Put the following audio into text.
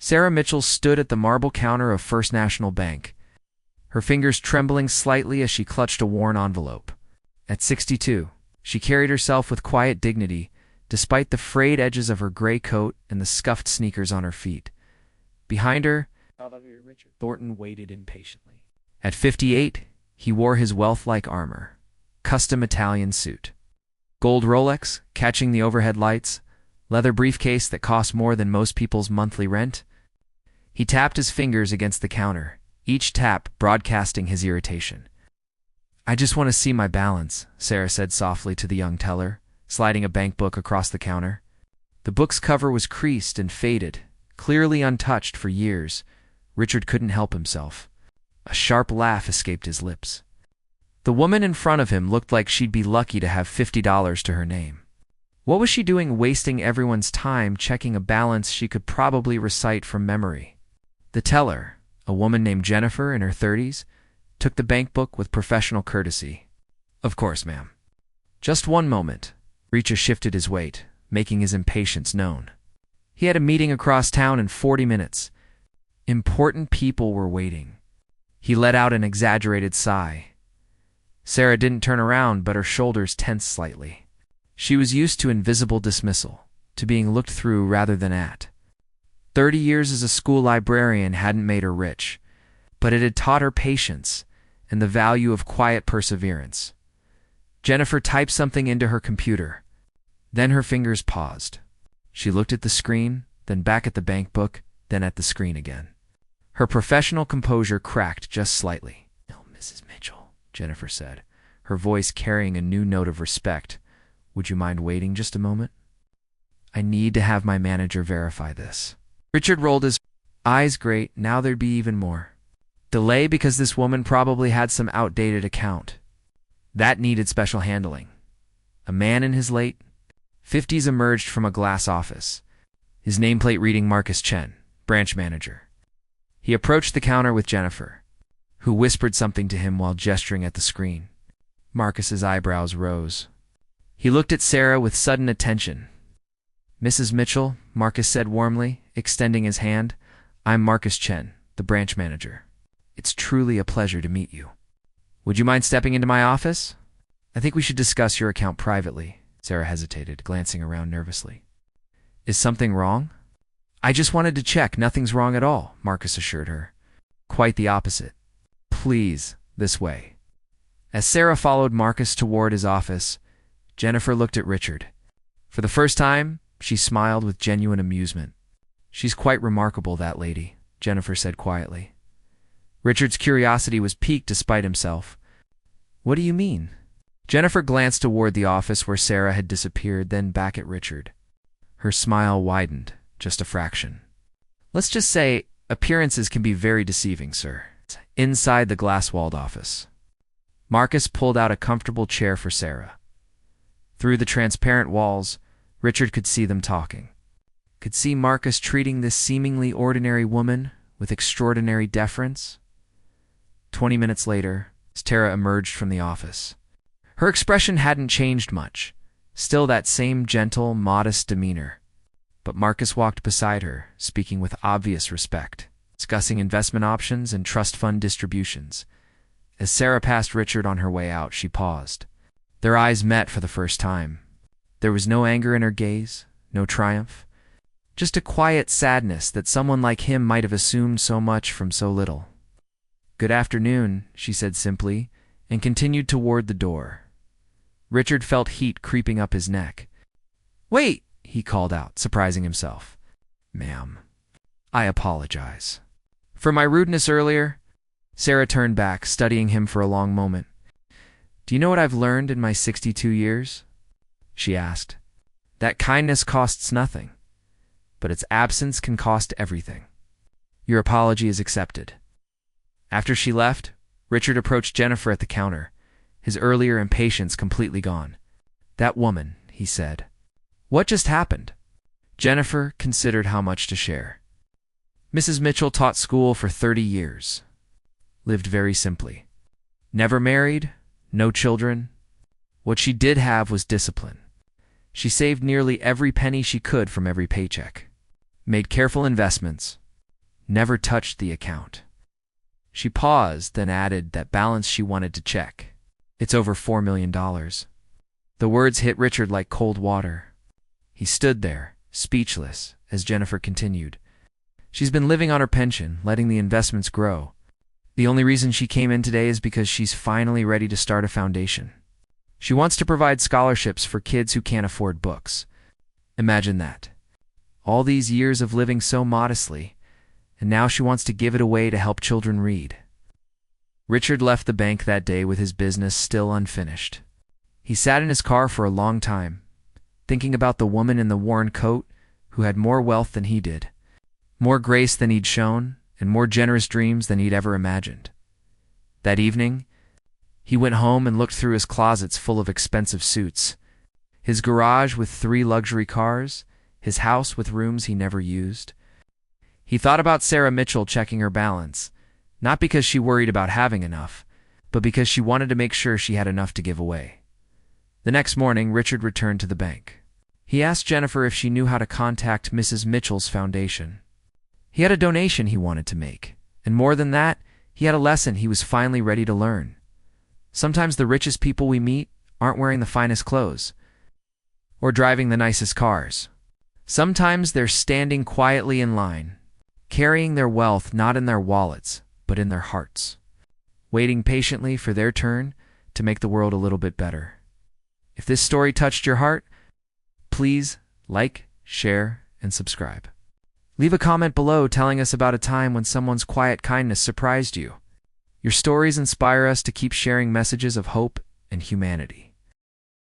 Sarah Mitchell stood at the marble counter of First National Bank, her fingers trembling slightly as she clutched a worn envelope. At 62, she carried herself with quiet dignity, despite the frayed edges of her gray coat and the scuffed sneakers on her feet. Behind her, Richard Thornton waited impatiently. At 58, he wore his wealth-like armor, custom Italian suit, gold Rolex catching the overhead lights, leather briefcase that cost more than most people's monthly rent. He tapped his fingers against the counter, each tap broadcasting his irritation. "I just want to see my balance," Sarah said softly to the young teller, sliding a bank book across the counter. The book's cover was creased and faded, clearly untouched for years. Richard couldn't help himself. A sharp laugh escaped his lips. The woman in front of him looked like she'd be lucky to have $50 to her name. What was she doing wasting everyone's time checking a balance she could probably recite from memory? The teller, a woman named Jennifer in her 30s, took the bank book with professional courtesy. "Of course, ma'am." "Just one moment." Richa shifted his weight, making his impatience known. He had a meeting across town in 40 minutes. Important people were waiting. He let out an exaggerated sigh. Sarah didn't turn around, but her shoulders tensed slightly. She was used to invisible dismissal, to being looked through rather than at. 30 years as a school librarian hadn't made her rich, but it had taught her patience and the value of quiet perseverance. Jennifer typed something into her computer. Then her fingers paused. She looked at the screen, then back at the bank book, then at the screen again. Her professional composure cracked just slightly. "No, Mrs. Mitchell," Jennifer said, her voice carrying a new note of respect. "Would you mind waiting just a moment? I need to have my manager verify this." Richard rolled his eyes. Great, now there'd be even more delay because this woman probably had some outdated account. That needed special handling. A man in his late 50s emerged from a glass office, his nameplate reading Marcus Chen, branch manager. He approached the counter with Jennifer, who whispered something to him while gesturing at the screen. Marcus's eyebrows rose. He looked at Sarah with sudden attention. "Mrs. Mitchell," Marcus said warmly, extending his hand. "I'm Marcus Chen, the branch manager. It's truly a pleasure to meet you. Would you mind stepping into my office? I think we should discuss your account privately." Sarah hesitated, glancing around nervously. "Is something wrong?" "I just wanted to check. Nothing's wrong at all," Marcus assured her. "Quite the opposite. Please, this way." As Sarah followed Marcus toward his office, Jennifer looked at Richard. For the first time, she smiled with genuine amusement. "She's quite remarkable, that lady," Jennifer said quietly. Richard's curiosity was piqued despite himself. "What do you mean?" Jennifer glanced toward the office where Sarah had disappeared, then back at Richard. Her smile widened, just a fraction. "Let's just say appearances can be very deceiving, sir." Inside the glass-walled office, Marcus pulled out a comfortable chair for Sarah. Through the transparent walls, Richard could see them talking. Could see Marcus treating this seemingly ordinary woman with extraordinary deference. 20 minutes later, Sarah emerged from the office. Her expression hadn't changed much, still that same gentle, modest demeanor. But Marcus walked beside her, speaking with obvious respect, discussing investment options and trust fund distributions. As Sarah passed Richard on her way out, she paused. Their eyes met for the first time. There was no anger in her gaze, no triumph, just a quiet sadness that someone like him might have assumed so much from so little. "Good afternoon," she said simply, and continued toward the door. Richard felt heat creeping up his neck. "Wait!" he called out, surprising himself. "Ma'am, I apologize for my rudeness earlier." Sarah turned back, studying him for a long moment. "Do you know what I've learned in my 62 years?" she asked. "That kindness costs nothing, but its absence can cost everything. Your apology is accepted." After she left, Richard approached Jennifer at the counter, his earlier impatience completely gone. "That woman," he said. "What just happened?" Jennifer considered how much to share. Mrs. Mitchell taught school for 30 years. Lived very simply. Never married, no children. What she did have was discipline. She saved nearly every penny she could from every paycheck. Made careful investments, never touched the account. She paused, then added that balance she wanted to check. It's over $4 million. The words hit Richard like cold water. He stood there, speechless, as Jennifer continued. She's been living on her pension, letting the investments grow. The only reason she came in today is because she's finally ready to start a foundation. She wants to provide scholarships for kids who can't afford books. Imagine that. All these years of living so modestly, and now she wants to give it away to help children read. Richard left the bank that day with his business still unfinished. He sat in his car for a long time, thinking about the woman in the worn coat who had more wealth than he did, more grace than he'd shown, and more generous dreams than he'd ever imagined. That evening, he went home and looked through his closets full of expensive suits, his garage with 3 luxury cars, his house with rooms he never used. He thought about Sarah Mitchell checking her balance, not because she worried about having enough, but because she wanted to make sure she had enough to give away. The next morning, Richard returned to the bank. He asked Jennifer if she knew how to contact Mrs. Mitchell's foundation. He had a donation he wanted to make, and more than that, he had a lesson he was finally ready to learn. Sometimes the richest people we meet aren't wearing the finest clothes or driving the nicest cars. Sometimes they're standing quietly in line, carrying their wealth not in their wallets, but in their hearts, waiting patiently for their turn to make the world a little bit better. If this story touched your heart, please like, share, and subscribe. Leave a comment below telling us about a time when someone's quiet kindness surprised you. Your stories inspire us to keep sharing messages of hope and humanity.